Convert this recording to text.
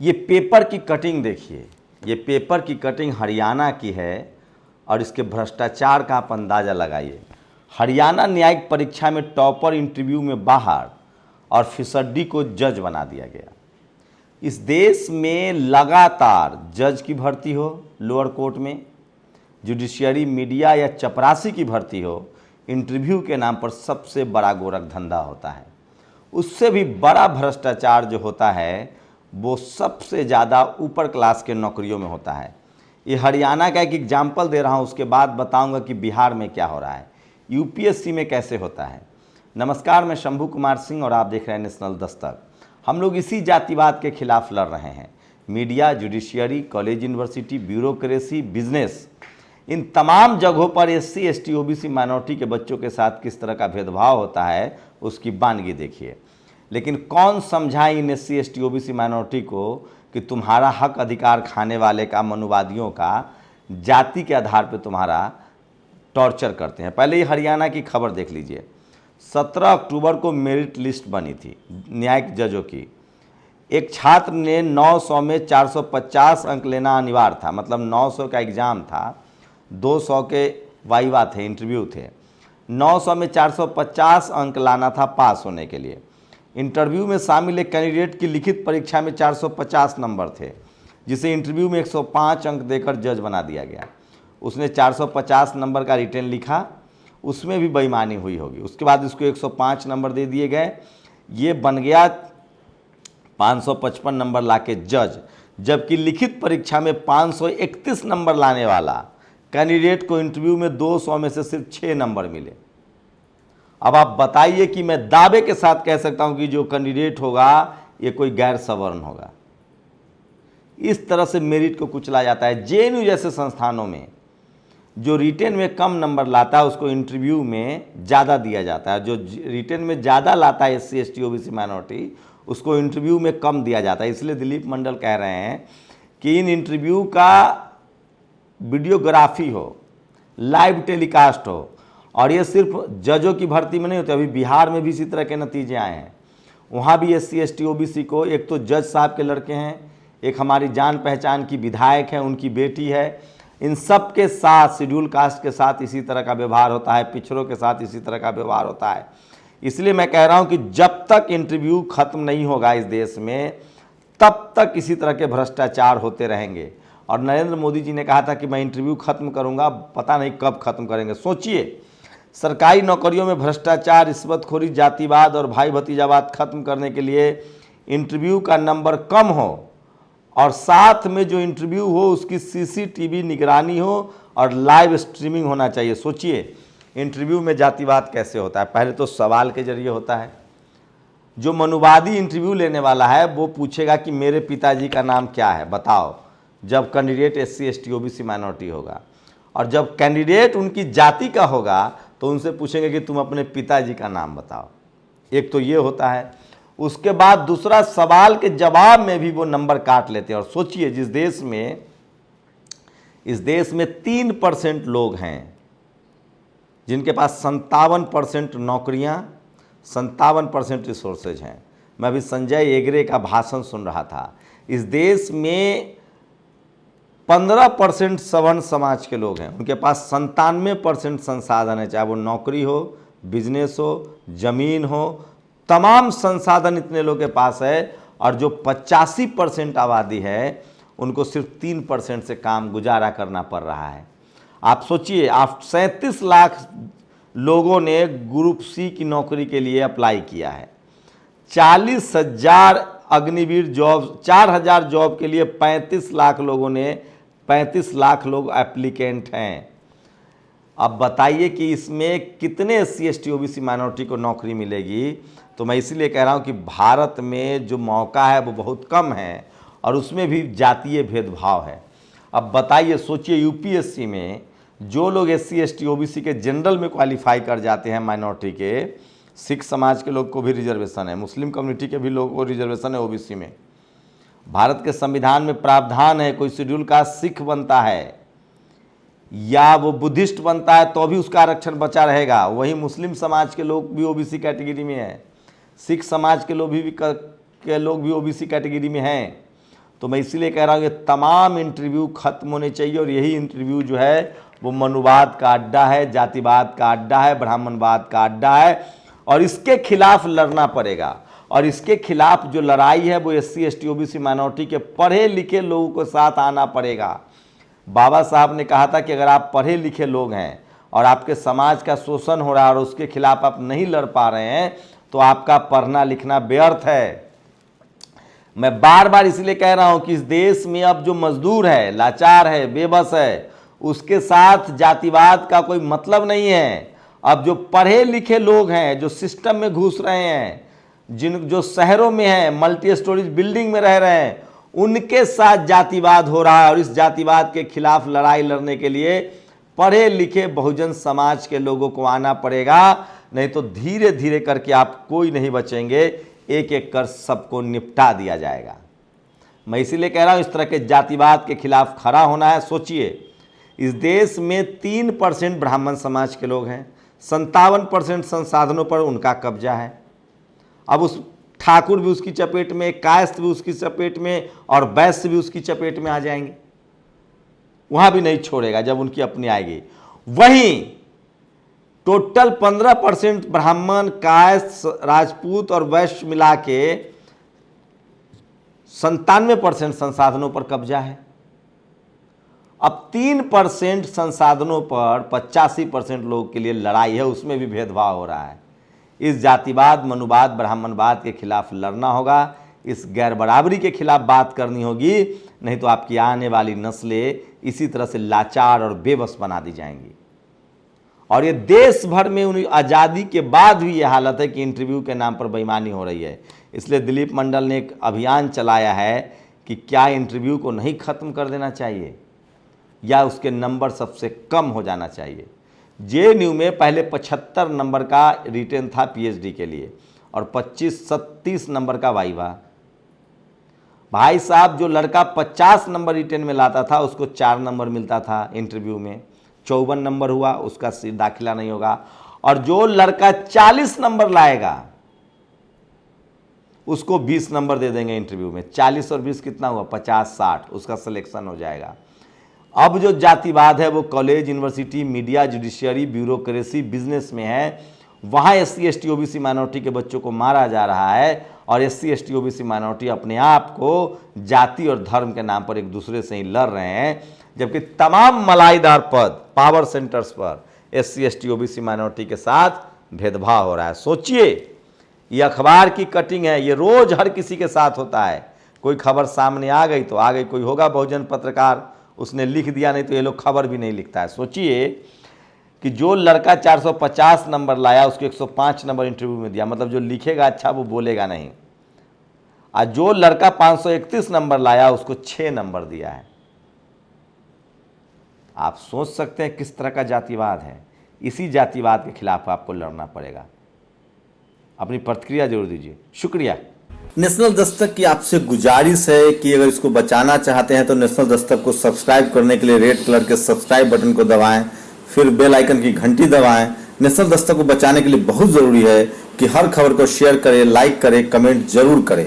ये पेपर की कटिंग देखिए, ये पेपर की कटिंग हरियाणा की है और इसके भ्रष्टाचार का आप अंदाज़ा लगाइए। हरियाणा न्यायिक परीक्षा में टॉपर इंटरव्यू में बाहर और फिसड्डी को जज बना दिया गया। इस देश में लगातार जज की भर्ती हो लोअर कोर्ट में, जुडिशियरी, मीडिया या चपरासी की भर्ती हो, इंटरव्यू के नाम पर सबसे बड़ा गोरख धंधा होता है। उससे भी बड़ा भ्रष्टाचार जो होता है वो सबसे ज़्यादा ऊपर क्लास के नौकरियों में होता है। ये हरियाणा का एक एग्जाम्पल दे रहा हूँ, उसके बाद बताऊंगा कि बिहार में क्या हो रहा है, यूपीएससी में कैसे होता है। नमस्कार, मैं शंभू कुमार सिंह और आप देख रहे हैं नेशनल दस्तक। हम लोग इसी जातिवाद के खिलाफ लड़ रहे हैं। Media, judiciary, college, university, bureaucracy, business, इन तमाम जगहों पर एससी, एसटी, ओबीसी, माइनॉरिटी के बच्चों के साथ किस तरह का भेदभाव होता है उसकी बानगी देखिए। लेकिन कौन समझाए इन एससी, एसटी, ओबीसी, माइनॉरिटी को कि तुम्हारा हक अधिकार खाने वाले का, मनुवादियों का जाति के आधार पर तुम्हारा टॉर्चर करते हैं। पहले ही हरियाणा की खबर देख लीजिए। 17 अक्टूबर को मेरिट लिस्ट बनी थी न्यायिक जजों की। एक छात्र ने 900 में 450 अंक लेना अनिवार्य था, मतलब 900 का एग्ज़ाम था, 200 के वाइवा थे, इंटरव्यू थे। 900 में 450 अंक लाना था पास होने के लिए। इंटरव्यू में शामिल एक कैंडिडेट की लिखित परीक्षा में 450 नंबर थे, जिसे इंटरव्यू में 105 अंक देकर जज बना दिया गया। उसने 450 नंबर का रिटर्न लिखा, उसमें भी बेईमानी हुई होगी। उसके बाद इसको 105 नंबर दे दिए गए, ये बन गया 555 नंबर लाके जज। जबकि लिखित परीक्षा में 531 नंबर लाने वाला कैंडिडेट को इंटरव्यू में 200 में से सिर्फ 6 नंबर मिले। अब आप बताइए कि मैं दावे के साथ कह सकता हूं कि जो कैंडिडेट होगा ये कोई गैर सवर्ण होगा। इस तरह से मेरिट को कुचला जाता है। जेएनयू जैसे संस्थानों में जो रिटेन में कम नंबर लाता है उसको इंटरव्यू में ज़्यादा दिया जाता है, जो रिटेन में ज़्यादा लाता है एससी, एसटी, ओबीसी, माइनॉरिटी, उसको इंटरव्यू में कम दिया जाता है। इसलिए दिलीप मंडल कह रहे हैं कि इन इंटरव्यू का वीडियोग्राफी हो, लाइव टेलीकास्ट हो। और ये सिर्फ जजों की भर्ती में नहीं होती, अभी बिहार में भी इसी तरह के नतीजे आए हैं। वहाँ भी एससी, एसटी, ओबीसी को, एक तो जज साहब के लड़के हैं, एक हमारी जान पहचान की विधायक है, उनकी बेटी है, इन सब के साथ, शेड्यूल कास्ट के साथ इसी तरह का व्यवहार होता है, पिछड़ों के साथ इसी तरह का व्यवहार होता है। इसलिए मैं कह रहा हूँ कि जब तक इंटरव्यू खत्म नहीं होगा इस देश में, तब तक इसी तरह के भ्रष्टाचार होते रहेंगे। और नरेंद्र मोदी जी ने कहा था कि मैं इंटरव्यू खत्म करूँगा, पता नहीं कब खत्म करेंगे। सोचिए, सरकारी नौकरियों में भ्रष्टाचार, रिश्वतखोरी, जातिवाद और भाई भतीजावाद खत्म करने के लिए इंटरव्यू का नंबर कम हो और साथ में जो इंटरव्यू हो उसकी सीसीटीवी निगरानी हो और लाइव स्ट्रीमिंग होना चाहिए। सोचिए इंटरव्यू में जातिवाद कैसे होता है। पहले तो सवाल के जरिए होता है। जो मनुवादी इंटरव्यू लेने वाला है वो पूछेगा कि मेरे पिताजी का नाम क्या है बताओ, जब candidate SC, ST, OBC, minority होगा। और जब कैंडिडेट उनकी जाति का होगा तो उनसे पूछेंगे कि तुम अपने पिताजी का नाम बताओ। एक तो ये होता है। उसके बाद दूसरा, सवाल के जवाब में भी वो नंबर काट लेते हैं। और सोचिए, इस देश में 3% लोग हैं जिनके पास 57% नौकरियां, 57% रिसोर्सेज हैं। मैं अभी संजय एगरे का भाषण सुन रहा था। इस देश में 15% सवर्ण समाज के लोग हैं, उनके पास 97% संसाधन है, चाहे वो नौकरी हो, बिजनेस हो, जमीन हो, तमाम संसाधन इतने लोगों के पास है। और जो 85% आबादी है उनको सिर्फ 3% से काम गुजारा करना पड़ रहा है। आप सोचिए, आप 37 लाख लोगों ने ग्रुप सी की नौकरी के लिए अप्लाई किया है। 40,000 अग्निवीर जॉब, 4,000 जॉब के लिए 35 लाख लोगों ने, 35 लाख लोग एप्लीकेंट हैं। अब बताइए कि इसमें कितने एससी, एसटी, ओबीसी, माइनॉरिटी को नौकरी मिलेगी। तो मैं इसीलिए कह रहा हूं कि भारत में जो मौका है वो बहुत कम है और उसमें भी जातीय भेदभाव है। अब बताइए, सोचिए, यूपीएससी में जो लोग एससी, एसटी, ओबीसी के जनरल में क्वालिफाई कर जाते हैं, माइनॉरिटी के, सिख समाज के लोग को भी रिजर्वेशन है, मुस्लिम कम्युनिटी के भी लोगों को रिजर्वेशन है ओबीसी में। भारत के संविधान में प्रावधान है, कोई शेड्यूल कास्ट सिख बनता है या वो बुद्धिस्ट बनता है तो भी उसका आरक्षण बचा रहेगा। वहीं मुस्लिम समाज के लोग भी ओबीसी कैटेगरी में है, सिख समाज के लोग भी ओबीसी कैटेगरी में हैं। तो मैं इसीलिए कह रहा हूँ ये तमाम इंटरव्यू खत्म होने चाहिए और यही इंटरव्यू जो है वो मनुवाद का अड्डा है, जातिवाद का अड्डा है, ब्राह्मणवाद का अड्डा है और इसके खिलाफ लड़ना पड़ेगा। और इसके खिलाफ जो लड़ाई है वो SC ST OBC माइनॉरिटी के पढ़े लिखे लोगों के साथ आना पड़ेगा। बाबा साहब ने कहा था कि अगर आप पढ़े लिखे लोग हैं और आपके समाज का शोषण हो रहा है और उसके खिलाफ आप नहीं लड़ पा रहे हैं तो आपका पढ़ना लिखना व्यर्थ है। मैं बार बार इसलिए कह रहा हूं कि इस देश में अब जो मजदूर है, लाचार है, बेबस है, उसके साथ जातिवाद का कोई मतलब नहीं है। अब जो पढ़े लिखे लोग हैं, जो सिस्टम में घुस रहे हैं, जो शहरों में हैं, मल्टी स्टोरेज बिल्डिंग में रह रहे हैं, उनके साथ जातिवाद हो रहा है और इस जातिवाद के खिलाफ लड़ाई लड़ने के लिए पढ़े लिखे बहुजन समाज के लोगों को आना पड़ेगा, नहीं तो धीरे धीरे करके आप कोई नहीं बचेंगे, एक एक कर सबको निपटा दिया जाएगा। मैं इसीलिए कह रहा हूं इस तरह के जातिवाद के खिलाफ खड़ा होना है। सोचिए, इस देश में 3% ब्राह्मण समाज के लोग हैं, 57% संसाधनों पर उनका कब्जा है। अब उस ठाकुर भी उसकी चपेट में, कायस्थ भी उसकी चपेट में और वैश्य भी उसकी चपेट में आ जाएंगे, वहां भी नहीं छोड़ेगा जब उनकी अपनी आएगी। वहीं टोटल 15% ब्राह्मण, कायस्थ, राजपूत और वैश्य मिला के 97% संसाधनों पर कब्जा है। अब 3% संसाधनों पर 85% लोगों के लिए लड़ाई है, उसमें भी भेदभाव हो रहा है। इस जातिवाद, मनुवाद, ब्राह्मणवाद के खिलाफ लड़ना होगा, इस गैर बराबरी के खिलाफ बात करनी होगी, नहीं तो आपकी आने वाली नस्लें इसी तरह से लाचार और बेबस बना दी जाएंगी। और ये देश भर में उन्हें आज़ादी के बाद भी ये हालत है कि इंटरव्यू के नाम पर बेईमानी हो रही है। इसलिए दिलीप मंडल ने एक अभियान चलाया है कि क्या इंटरव्यू को नहीं ख़त्म कर देना चाहिए या उसके नंबर सबसे कम हो जाना चाहिए। JNU में पहले 75 नंबर का रिटेन था PhD के लिए और 25-30 नंबर का वाइवा। भाई साहब, जो लड़का 50 नंबर रिटेन में लाता था उसको 4 नंबर मिलता था इंटरव्यू में, 54 नंबर हुआ उसका दाखिला नहीं होगा। और जो लड़का 40 नंबर लाएगा उसको 20 नंबर दे देंगे इंटरव्यू में। 40 और 20 कितना हुआ? 50-60, उसका सिलेक्शन हो जाएगा। अब जो जातिवाद है वो college, university, media, judiciary, bureaucracy, business में है। वहाँ SC ST OBC माइनॉरिटी के बच्चों को मारा जा रहा है और SC ST OBC माइनॉरिटी अपने आप को जाति और धर्म के नाम पर एक दूसरे से ही लड़ रहे हैं, जबकि तमाम मलाईदार पद, पावर सेंटर्स पर SC ST OBC माइनॉरिटी के साथ भेदभाव हो रहा है। सोचिए, ये अखबार की कटिंग है, ये रोज हर किसी के साथ होता है। कोई खबर सामने आ गई तो आ गई, कोई होगा बहुजन पत्रकार, उसने लिख दिया, नहीं तो ये लोग खबर भी नहीं लिखता है। सोचिए कि जो लड़का 450 नंबर लाया उसको 105 नंबर इंटरव्यू में दिया, मतलब जो लिखेगा अच्छा वो बोलेगा नहीं। और जो लड़का 531 नंबर लाया उसको 6 नंबर दिया है। आप सोच सकते हैं किस तरह का जातिवाद है। इसी जातिवाद के खिलाफ आपको लड़ना पड़ेगा। अपनी प्रतिक्रिया जरूर दीजिए। शुक्रिया। नेशनल दस्तक की आपसे गुजारिश है कि अगर इसको बचाना चाहते हैं तो नेशनल दस्तक को सब्सक्राइब करने के लिए रेड कलर के सब्सक्राइब बटन को दबाएं, फिर बेल आइकन की घंटी दबाएं। नेशनल दस्तक को बचाने के लिए बहुत जरूरी है कि हर खबर को शेयर करें, लाइक करें, कमेंट जरूर करें।